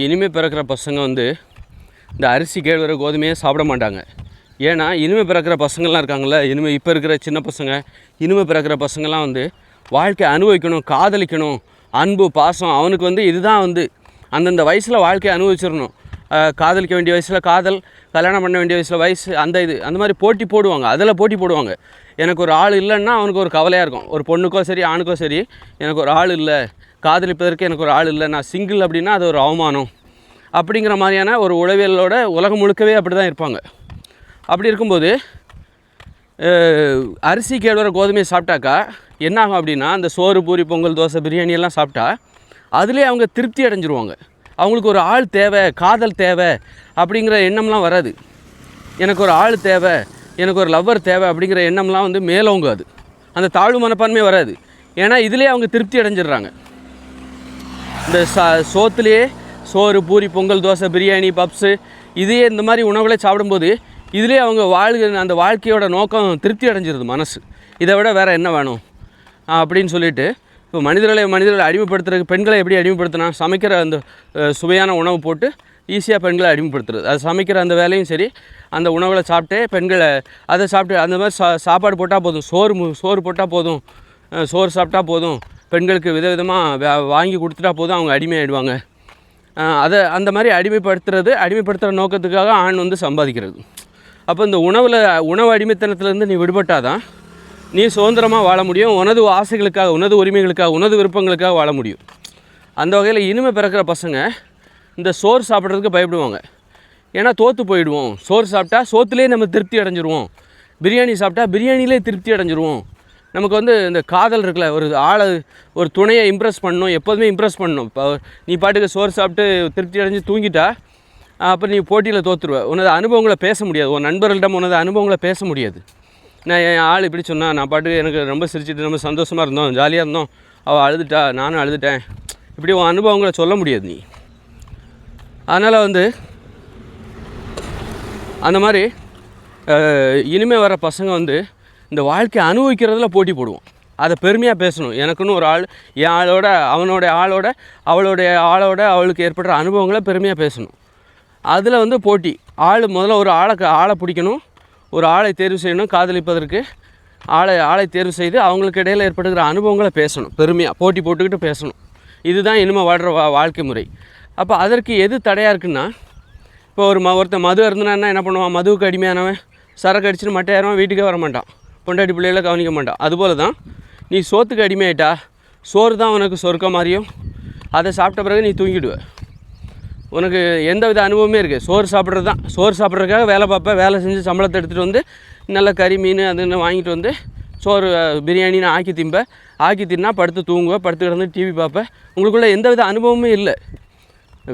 இனிமேல் பிறக்கிற பசங்க வந்து இந்த அரிசி கேழ்வரை கோதுமையே சாப்பிட மாட்டாங்க. ஏன்னா இனிமேல் பிறக்கிற பசங்கள்லாம் இருக்காங்கள்ல, இனிமேல் இப்போ இருக்கிற சின்ன பசங்க, இனிமேல் பிறக்கிற பசங்கள்லாம் வந்து வாழ்க்கை அனுபவிக்கணும், காதலிக்கணும், அன்பு பாசம் அவனுக்கு வந்து இதுதான் வந்து அந்தந்த வயசில் வாழ்க்கையை அனுபவிச்சிடணும். காதலிக்க வேண்டிய வயசில் காதல், கல்யாணம் பண்ண வேண்டிய வயசில் வயசு, அந்த மாதிரி போட்டி போடுவாங்க. அதில் போட்டி போடுவாங்க. எனக்கு ஒரு ஆள் இல்லைன்னா அவனுக்கு ஒரு கவலையாக இருக்கும். ஒரு பொண்ணுக்கோ சரி ஆணுக்கோ சரி, எனக்கு ஒரு ஆள் இல்லை, காதலிப்பதற்கு எனக்கு ஒரு ஆள் இல்லை, நான் சிங்கிள் அப்படின்னா அது ஒரு அவமானம் அப்படிங்கிற மாதிரியான ஒரு உளவியலோட உலகம் முழுக்கவே அப்படி தான் இருப்பாங்க. அப்படி இருக்கும்போது அரிசி கேழ்வரை கோதுமையை சாப்பிட்டாக்கா என்ன ஆகும் அப்படின்னா, அந்த சோறு பூரி பொங்கல் தோசை பிரியாணி எல்லாம் சாப்பிட்டா அதிலே அவங்க திருப்தி அடைஞ்சிருவாங்க. அவங்களுக்கு ஒரு ஆள் தேவை, காதல் தேவை அப்படிங்கிற எண்ணம்லாம் வராது. எனக்கு ஒரு ஆள் தேவை, எனக்கு ஒரு லவ்வர் தேவை அப்படிங்கிற எண்ணம்லாம் வந்து மேலோங்காது. அந்த தாழ்வு மனப்பான்மை வராது. ஏன்னா இதிலே அவங்க திருப்தி அடைஞ்சிடுறாங்க. இந்த சோத்துலேயே சோறு பூரி பொங்கல் தோசை பிரியாணி பப்ஸு இதையே இந்த மாதிரி உணவுகளை சாப்பிடும்போது இதிலே அவங்க அந்த வாழ்க்கையோட நோக்கம் திருப்தி அடைஞ்சிருது மனசு. இதை விட வேறு என்ன வேணும் அப்படின்னு சொல்லிட்டு இப்போ மனிதர்களை அடிமைப்படுத்துறதுக்கு பெண்களை எப்படி அடிமைப்படுத்தினா, சமைக்கிற அந்த சுவையான உணவு போட்டு ஈஸியாக பெண்களை அடிமைப்படுத்துறது. அது சமைக்கிற அந்த வேலையும் சரி, அந்த உணவுகளை சாப்பிட்டே பெண்களை அதை சாப்பிட்டு அந்த மாதிரி சாப்பாடு போட்டால் போதும், சோறு போட்டால் போதும், சோறு சாப்பிட்டா போதும், பெண்களுக்கு விதவிதமாக வாங்கி கொடுத்துட்டா போதும், அவங்க அடிமையாகிடுவாங்க. அதை அந்த மாதிரி அடிமைப்படுத்துகிற நோக்கத்துக்காக ஆண் வந்து சம்பாதிக்கிறது. அப்போ இந்த உணவு அடிமைத்தனத்துலேருந்து நீ விடுபட்டால் தான் நீ சுதந்திரமாக வாழ முடியும். உனது ஆசைகளுக்காக, உனது உரிமைகளுக்காக, உனது விருப்பங்களுக்காக வாழ முடியும். அந்த வகையில் இனிமேல் பிறக்கிற பசங்க இந்த சோறு சாப்பிட்றதுக்கு பயப்படுவாங்க. ஏன்னா தோற்று போயிடுவோம். சோறு சாப்பிட்டா சோத்துலேயே நம்ம திருப்தி அடைஞ்சிருவோம், பிரியாணி சாப்பிட்டா பிரியாணிலே திருப்தி அடைஞ்சிருவோம். நமக்கு வந்து இந்த காதல் இருக்குல்ல, ஒரு துணையை இம்ப்ரெஸ் பண்ணணும், எப்போதுமே இம்ப்ரெஸ் பண்ணணும். இப்போ நீ பாட்டுக்கு சோறு சாப்பிட்டு திருப்தி அடைஞ்சு தூங்கிட்டா அப்போ நீ போட்டியில் தோற்றுருவ. உனது அனுபவங்களை பேச முடியாது. உன் நண்பர்களிடம் உனது அனுபவங்களை பேச முடியாது. நான் என் ஆள் இப்படி சொன்னால், நான் பாட்டுக்கு எனக்கு ரொம்ப சிரிச்சிட்டு ரொம்ப சந்தோஷமாக இருந்தோம், ஜாலியாக இருந்தோம், அவள் அழுதுட்டா, நானும் அழுதுட்டேன், இப்படி உன் அனுபவங்களை சொல்ல முடியாது நீ. அதனால் வந்து அந்த மாதிரி இனிமேல் வர பசங்க வந்து இந்த வாழ்க்கையை அனுபவிக்கிறதுல போட்டி போடுவோம். அதை பெருமையாக பேசணும். எனக்குன்னு ஒரு ஆள், என் ஆளோட அவளுடைய ஆளோட அவளுக்கு ஏற்படுற அனுபவங்களை பெருமையாக பேசணும். அதில் வந்து போட்டி. முதல்ல ஒரு ஆளை பிடிக்கணும், ஒரு ஆளை தேர்வு செய்யணும். காதலிப்பதற்கு ஆளை தேர்வு செய்து அவங்களுக்கு இடையில் ஏற்படுகிற அனுபவங்களை பேசணும், பெருமையாக போட்டி போட்டுக்கிட்டு பேசணும். இதுதான் இனிமேல் வாழ்கிற வாழ்க்கை முறை. அப்போ அதற்கு எது தடையாக இருக்குன்னா, இப்போ ஒருத்தன் மது இருந்தான்னா என்ன பண்ணுவான், மதுவுக்கு அடிமையானவன் சரக்கு அடிச்சுட்டு மட்டையாரவன் வீட்டுக்கே வர மாட்டான், பொண்டாட்டி பிள்ளைகளை கவனிக்க மாட்டான். அதுபோல் தான் நீ சோத்துக்கு அடிமையாயிட்டா, சோறு தான் உனக்கு சொர்க்கம் மாதிரியும், அதை சாப்பிட்ட பிறகு நீ தூங்கிடுவ. உனக்கு எந்த வித அனுபவமே இருக்குது. சோறு சாப்பிட்றதுக்காக வேலை பார்ப்பேன், வேலை செஞ்சு சம்பளத்தை எடுத்துகிட்டு வந்து நல்ல கறி மீன் அதுன்னு வாங்கிட்டு வந்து சோறு பிரியாணின்னு ஆக்கி தின்னா படுத்து தூங்குவேன், படுத்து கிடந்து டிவி பார்ப்பேன். உங்களுக்குள்ளே எந்த வித அனுபவமே இல்லை.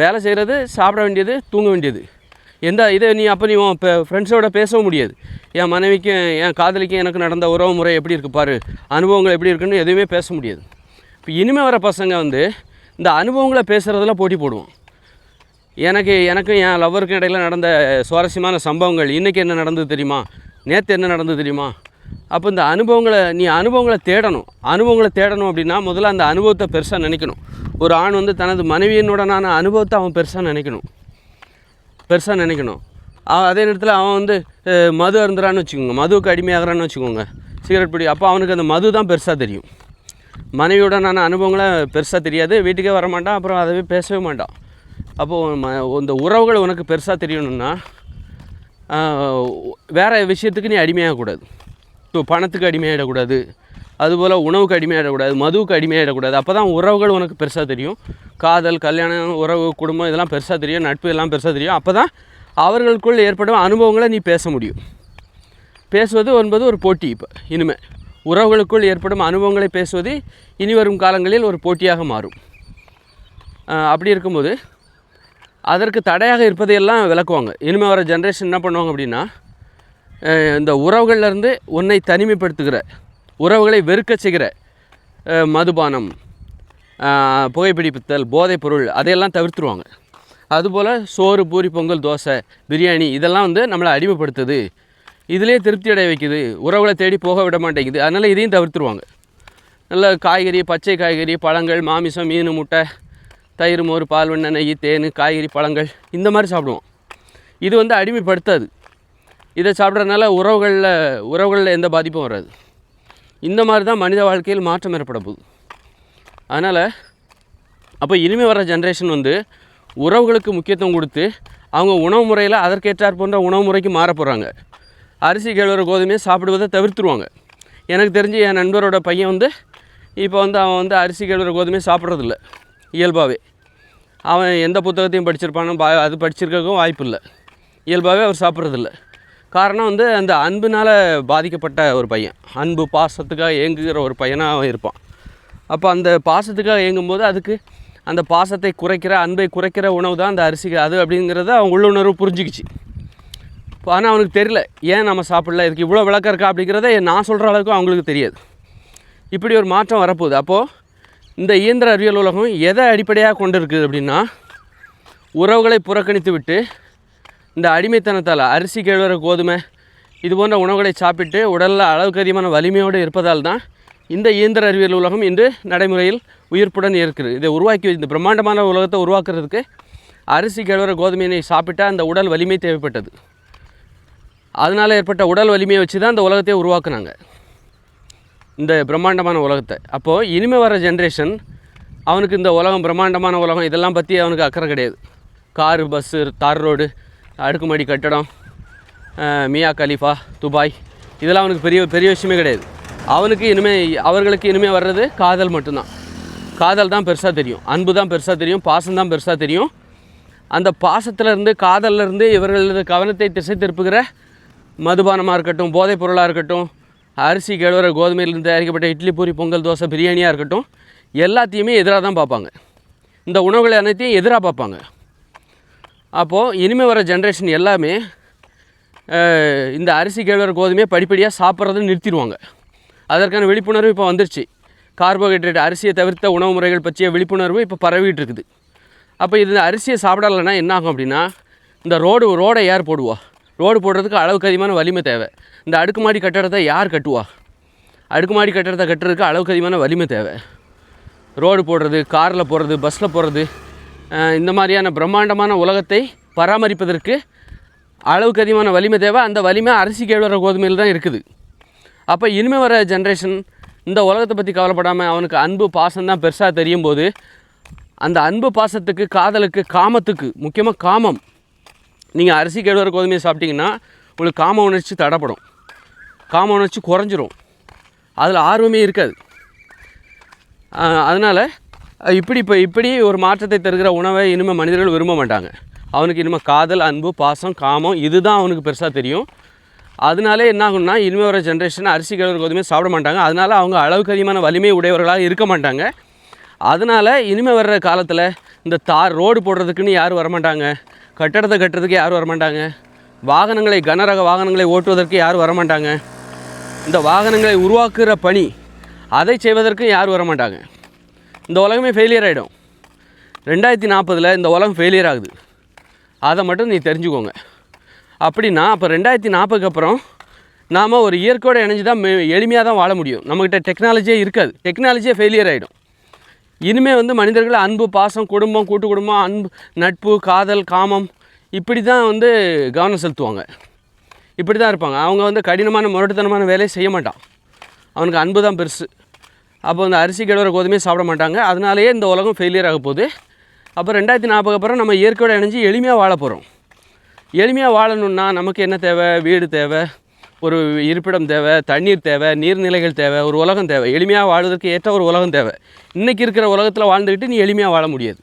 வேலை செய்கிறது, சாப்பிட வேண்டியது, தூங்க வேண்டியது. நீ இப்போ ஃப்ரெண்ட்ஸோட பேசவும் முடியாது. என் மனைவிக்கும் என் காதலிக்கும் எனக்கு நடந்த உறவு முறை எப்படி இருக்குது பாரு, அனுபவங்கள் எப்படி இருக்குன்னு எதுவுமே பேச முடியாது. இப்போ இனிமேல் வர பசங்க வந்து இந்த அனுபவங்களை பேசுகிறதெல்லாம் போட்டி போடுவோம். எனக்கும் என் லவ்வருக்கும் இடையில் நடந்த சுவாரஸ்யமான சம்பவங்கள், இன்றைக்கி என்ன நடந்தது தெரியுமா, நேற்று என்ன நடந்தது தெரியுமா. அப்போ இந்த அனுபவங்களை தேடணும் அப்படின்னா முதல்ல அந்த அனுபவத்தை பெருசாக நினைக்கணும். ஒரு ஆண் வந்து தனது மனைவியினுடனான அனுபவத்தை அவன் பெருசாக நினைக்கணும். அதே நேரத்தில் அவன் வந்து மது அருந்துறான்னு வச்சுக்கோங்க, மதுவுக்கு அடிமையாகிறான்னு வச்சுக்கோங்க, சிகரெட் பிடி, அப்போ அவனுக்கு அந்த மது தான் பெருசாக தெரியும். மனைவியுடனான அனுபவங்களை பெருசாக தெரியாது, வீட்டுக்கே வரமாட்டான், அப்புறம் அதவே பேசவே மாட்டான். அப்போது இந்த உறவுகள் உனக்கு பெருசாக தெரியணும்னா வேறு விஷயத்துக்கு நீ அடிமையாகக்கூடாது. இப்போ பணத்துக்கு அடிமையாகிடக்கூடாது, அதுபோல் உணவுக்கு அடிமையாகிடக்கூடாது, மதுவுக்கு அடிமையாகிடக்கூடாது. அப்போ தான் உறவுகள் உனக்கு பெருசாக தெரியும். காதல், கல்யாணம், உறவு, குடும்பம் இதெல்லாம் பெருசாக தெரியும், நட்பு எல்லாம் பெருசாக தெரியும். அப்போ தான் அவர்களுக்குள் ஏற்படும் அனுபவங்களை நீ பேச முடியும். பேசுவது என்பது ஒரு போட்டி. இப்போ இனிமேல் உறவுகளுக்குள் ஏற்படும் அனுபவங்களை பேசுவது இனி வரும் காலங்களில் ஒரு போட்டியாக மாறும். அப்படி இருக்கும்போது அதற்கு தடையாக இருப்பதையெல்லாம் விளக்குவாங்க. இனிமேல் வர ஜென்ரேஷன் என்ன பண்ணுவாங்க அப்படின்னா, இந்த உறவுகள்லேருந்து உன்னை தனிமைப்படுத்துகிற, உறவுகளை வெறுக்க செய்கிற மதுபானம், புகைப்பிடித்தல், போதைப் பொருள் அதையெல்லாம் தவிர்த்துருவாங்க. அதுபோல் சோறு பூரி பொங்கல் தோசை பிரியாணி இதெல்லாம் வந்து நம்மளை அடிமைப்படுத்துது, இதிலே திருப்தி அடைய வைக்குது, உறவுகளை தேடி போக விட மாட்டேங்குது. அதனால் இதையும் தவிர்த்துருவாங்க. நல்ல காய்கறி, பச்சை காய்கறி, பழங்கள், மாமிசம், மீன், முட்டை, தயிர், மோர், பால், வெண்ணெய், நெய், தேன், காய்கறி, பழங்கள் இந்த மாதிரி சாப்பிடுவோம். இது வந்து அடிமைப்படுத்தாது. இதை சாப்பிட்றதுனால உறவுகளில் எந்த பாதிப்பும் வராது. இந்த மாதிரி தான் மனித வாழ்க்கையில் மாற்றம் ஏற்பட போகுது. அதனால் அப்போ இனிமேல் வர ஜென்ரேஷன் வந்து உறவுகளுக்கு முக்கியத்துவம் கொடுத்து அவங்க உணவு முறையில் அதற்கேற்றார் போன்ற உணவு முறைக்கு மாற போகிறாங்க. அரிசி, கேழ்வரகு, கோதுமையை சாப்பிடுவதை தவிர்த்துருவாங்க. எனக்கு தெரிஞ்சு என் நண்பரோட பையன் வந்து இப்போ வந்து அவன் வந்து அரிசி, கேழ்வரகு, கோதுமையை சாப்பிட்றதில்ல. இயல்பாகவே அவன் எந்த புத்தகத்தையும் படிச்சிருப்பானோ அது படிச்சிருக்கவும் வாய்ப்பு இல்லை. இயல்பாகவே அவர் சாப்பிட்றதில்ல. காரணம் வந்து அந்த அன்பினால் பாதிக்கப்பட்ட ஒரு பையன், அன்பு பாசத்துக்காக ஏங்குகிற ஒரு பையனாக அவன் இருப்பான். அப்போ அந்த பாசத்துக்காக ஏங்கும்போது அதுக்கு அந்த பாசத்தை குறைக்கிற, அன்பை குறைக்கிற உணவு தான் அந்த அரிசி அது அப்படிங்கிறத அவன் உள்ளுணர்வு புரிஞ்சிக்கிச்சு. ஆனால் அவனுக்கு தெரியல ஏன் நம்ம சாப்பிடல, இதுக்கு இவ்வளோ விளக்கம் இருக்கா அப்படிங்கிறத நான் சொல்கிற அளவுக்கு அவங்களுக்கு தெரியாது. இப்படி ஒரு மாற்றம் வரப்போகுது. அப்போது இந்த இயந்திர அறிவியல் உலகம் எதை அடிப்படையாக கொண்டு இருக்குது அப்படின்னா, உறவுகளை புறக்கணித்து விட்டு இந்த அடிமைத்தனத்தால் அரிசி, கேழ்வரகு, கோதுமை இது போன்ற உணவுகளை சாப்பிட்டு உடலில் அளவுக்கு அதிகமான வலிமையோடு இருப்பதால் தான் இந்த இயந்திர அறிவியல் உலகம் இன்று நடைமுறையில் உயிர்ப்புடன் இருக்குது. இதை இந்த பிரம்மாண்டமான உலகத்தை உருவாக்குறதுக்கு அரிசி, கேழ்வரகு, கோதுமையினை சாப்பிட்டா அந்த உடல் வலிமை தேவைப்பட்டது. அதனால் ஏற்பட்ட உடல் வலிமையை வச்சு தான் இந்த உலகத்தையே உருவாக்குனாங்க, இந்த பிரம்மாண்டமான உலகத்தை. அப்போது இனிமேல் வர ஜென்ரேஷன் அவனுக்கு இந்த உலகம், பிரம்மாண்டமான உலகம் இதெல்லாம் பற்றி அவனுக்கு அக்கறை கிடையாது. காரு, பஸ்ஸு, தார் ரோடு, அடுக்குமாடி கட்டடம், மியா கலீஃபா, துபாய் இதெல்லாம் அவனுக்கு பெரிய விஷயமே கிடையாது. அவர்களுக்கு இனிமேல் வர்றது காதல் மட்டும்தான். காதல் தான் பெருசாக தெரியும், அன்பு தான் பெருசாக தெரியும், பாசம் தான் பெருசாக தெரியும். அந்த பாசத்திலேருந்து, காதலிருந்து இவர்களது கவனத்தை திசை திருப்புகிற மதுபானமாக இருக்கட்டும், போதைப் பொருளாக இருக்கட்டும், அரிசி, கேழ்வரகு, கோதுமையிலிருந்து தயாரிக்கப்பட்ட இட்லி, பூரி, பொங்கல், தோசை, பிரியாணியாக இருக்கட்டும், எல்லாத்தையுமே எதிராக தான் பார்ப்பாங்க. இந்த உணவுகளை அனைத்தையும் எதிராக பார்ப்பாங்க. அப்போது இனிமேல் வர ஜென்ரேஷன் எல்லாமே இந்த அரிசி, கேழ்வரகு, கோதுமையை படிப்படியாக சாப்பிட்றதுன்னு நிறுத்திடுவாங்க. அதற்கான விழிப்புணர்வு இப்போ வந்துருச்சு. கார்போஹைட்ரேட், அரிசியை தவிர்த்த உணவு முறைகள் பற்றிய விழிப்புணர்வு இப்போ பரவிட்டு இருக்குது. அப்போ இது அரிசியை சாப்பிடலைன்னா என்ன ஆகும் அப்படின்னா, இந்த ரோடை யார் போடுவா? ரோடு போடுறதுக்கு அளவுக்கு அதிகமான வலிமை தேவை. இந்த அடுக்குமாடி கட்டடத்தை யார் கட்டுவா? அடுக்குமாடி கட்டடத்தை கட்டுறதுக்கு அளவுக்கு அதிகமான வலிமை தேவை. ரோடு போடுறது, காரில் போகிறது, பஸ்ஸில் போகிறது, இந்த மாதிரியான பிரம்மாண்டமான உலகத்தை பராமரிப்பதற்கு அளவுக்கு அதிகமான வலிமை தேவை. அந்த வலிமை அரிசி, கேழ்வரகு, கோதுமையில் தான் இருக்குது. அப்போ இனிமேல் வர ஜென்ரேஷன் இந்த உலகத்தை பற்றி கவலைப்படாமல் அவனுக்கு அன்பு, பாசம் தான் பெருசாக தெரியும் போது, அந்த அன்பு, பாசத்துக்கு, காதலுக்கு, காமத்துக்கு, முக்கியமாக காமம், நீங்கள் அரிசி, கேழ்வரகு, கோதுமையை சாப்பிட்டிங்கன்னா உங்களுக்கு காம உணர்ச்சி தடைப்படும், காம உணர்ச்சி குறைஞ்சிரும், அதில் ஆர்வமே இருக்காது. அதனால் இப்படி ஒரு மாற்றத்தை தருகிற உணவை இனிமேல் மனிதர்கள் விரும்ப மாட்டாங்க. அவனுக்கு இனிமேல் காதல், அன்பு, பாசம், காமம் இதுதான் அவனுக்கு பெருசாக தெரியும். அதனாலே என்ன ஆகும்னா, இனிமேல் வர ஜென்ரேஷன் அரிசி, கேழ்வரகு, கோதுமையை சாப்பிட மாட்டாங்க. அதனால் அவங்க அளவுக்கு அதிகமான வலிமை உடையவர்களாக இருக்க மாட்டாங்க. அதனால் இனிமேல் வர்ற காலத்தில் இந்த ரோடு போடுறதுக்குன்னு யாரும் வரமாட்டாங்க, கட்டடத்தை கட்டுறதுக்கு யாரும் வரமாட்டாங்க, வாகனங்களை, கனரக வாகனங்களை ஓட்டுவதற்கு யாரும் வரமாட்டாங்க, இந்த வாகனங்களை உருவாக்குகிற பணி அதை செய்வதற்கு யாரும் வரமாட்டாங்க. இந்த உலகமே ஃபெயிலியர் ஆகிடும். 2040 இந்த உலகம் ஃபெயிலியர் ஆகுது. அதை மட்டும் நீ தெரிஞ்சுக்கோங்க. அப்படின்னா அப்போ 2040க்கு அப்புறம் நாம் ஒரு இயற்கையோடு இணைஞ்சு தான் எளிமையாக தான் வாழ முடியும். நம்மக்கிட்ட டெக்னாலஜியே இருக்காது, டெக்னாலஜியே ஃபெயிலியர் ஆகிடும். இனிமேல் வந்து மனிதர்கள் அன்பு, பாசம், குடும்பம், கூட்டு குடும்பம், அன்பு, நட்பு, காதல், காமம் இப்படி தான் வந்து கவனம் செலுத்துவாங்க. இப்படி தான் இருப்பாங்க. அவங்க வந்து கடினமான, முரட்டுத்தனமான வேலையை செய்ய மாட்டான். அவனுக்கு அன்பு தான் பெருசு. அப்போ அந்த அரிசி, கேழ்வரகு, கோதுமையை சாப்பிட மாட்டாங்க. அதனாலேயே இந்த உலகம் ஃபெயிலியர் ஆக போகுது. அப்போ 2040 அப்புறம் நம்ம இயற்கையோடு இணைஞ்சு எளிமையாக வாழ போகிறோம். எளிமையாக வாழணுன்னா நமக்கு என்ன தேவை? வீடு தேவை, ஒரு இருப்பிடம் தேவை, தண்ணீர் தேவை, நீர்நிலைகள் தேவை, ஒரு உலகம் தேவை. எளிமையாக வாழ்வதற்கு ஏற்ற ஒரு உலகம் தேவை. இன்றைக்கி இருக்கிற உலகத்தில் வாழ்ந்துக்கிட்டு நீ எளிமையாக வாழ முடியாது.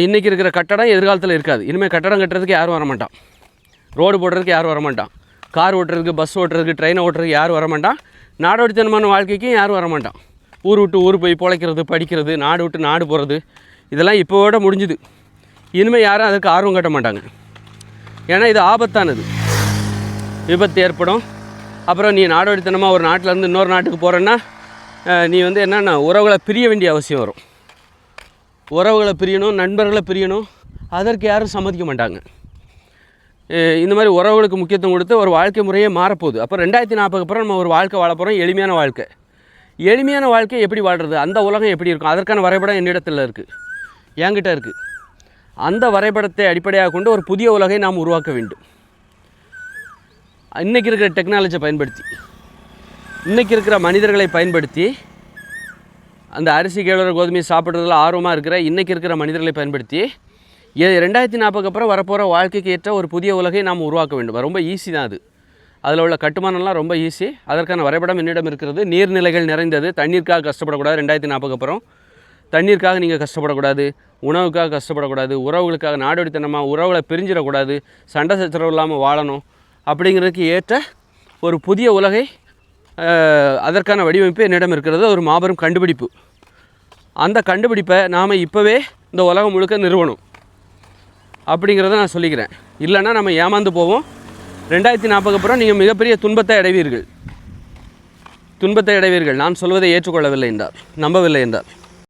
இன்றைக்கி இருக்கிற கட்டடம் எதிர்காலத்தில் இருக்காது. இனிமேல் கட்டடம் கட்டுறதுக்கு யாரும் வரமாட்டான், ரோடு போடுறதுக்கு யாரும் வரமாட்டான், கார் ஓட்டுறதுக்கு, பஸ் ஓட்டுறதுக்கு, ட்ரெயினை ஓட்டுறதுக்கு யாரும் வரமாட்டான், நாடோடித்தனமான வாழ்க்கைக்கும் யாரும் வரமாட்டான். ஊர் விட்டு ஊர் போய் பிழைக்கிறது, படிக்கிறது, நாடு விட்டு நாடு போகிறது இதெல்லாம் இப்போவோட முடிஞ்சுது. இனிமேல் யாரும் அதுக்கு ஆர்வம் காட்ட மாட்டாங்க. ஏன்னா இது ஆபத்தானது, விபத்து ஏற்படும். அப்புறம் நீ நாடோடித்தனமாக ஒரு நாட்டிலேருந்து இன்னொரு நாட்டுக்கு போகிறேன்னா நீ வந்து என்னென்னா உறவுகளை பிரிய வேண்டிய அவசியம் வரும். உறவுகளை பிரியணும், நண்பர்களை பிரியணும், அதற்கு யாரும் சம்மதிக்க மாட்டாங்க. இந்த மாதிரி உறவுகளுக்கு முக்கியத்துவம் கொடுத்து ஒரு வாழ்க்கை முறையே மாறப்போகுது. அப்போ 2040 அப்புறம் நம்ம ஒரு வாழ்க்கை வாழ போகிறோம், எளிமையான வாழ்க்கை. எளிமையான வாழ்க்கை எப்படி வாழ்கிறது, அந்த உலகம் எப்படி இருக்கும், அதற்கான வரைபடம் என்னிடத்தில் இருக்குது, என்கிட்ட இருக்குது. அந்த வரைபடத்தை அடிப்படையாக கொண்டு ஒரு புதிய உலகை நாம் உருவாக்க வேண்டும். இன்றைக்கி இருக்கிற டெக்னாலஜியை பயன்படுத்தி, இன்றைக்கி இருக்கிற மனிதர்களை பயன்படுத்தி, அந்த அரிசி கேழ்வரகு கோதுமை சாப்பிட்றதுல ஆர்வமாக இருக்கிற இன்றைக்கி இருக்கிற மனிதர்களை பயன்படுத்தி 2040 அப்புறம் வரப்போகிற வாழ்க்கைக்கு ஏற்ற ஒரு புதிய உலகை நாம் உருவாக்க வேண்டும். ரொம்ப ஈஸி தான் அது. அதில் உள்ள கட்டுமானம்லாம் ரொம்ப ஈஸி. அதற்கான வரைபடம் என்னிடம் இருக்கிறது. நீர்நிலைகள் நிறைந்தது, தண்ணீருக்காக கஷ்டப்படக்கூடாது. 2040 அப்புறம் தண்ணீருக்காக நீங்கள் கஷ்டப்படக்கூடாது, உணவுக்காக கஷ்டப்படக்கூடாது, உறவுகளுக்காக நாடோடித்தனமாக உறவுகளை பிரிஞ்சிடக்கூடாது, சண்டை சச்சரவு இல்லாமல் வாழணும். அப்படிங்கிறதுக்கு ஏற்ற ஒரு புதிய உலகை அதற்கான வடிவமைப்பு என்னிடம் இருக்கிறது. ஒரு மாபெரும் கண்டுபிடிப்பு. அந்த கண்டுபிடிப்பை நாம் இப்போவே இந்த உலகம் முழுக்க நிறுவனம் அப்படிங்கிறத நான் சொல்லிக்கிறேன். இல்லைன்னா நம்ம ஏமாந்து போவோம். 2040 அப்புறம் நீங்கள் மிகப்பெரிய துன்பத்தை அடைவீர்கள். நான் சொல்வதை ஏற்றுக்கொள்ளவில்லை என்றால், நம்பவில்லை என்றால்.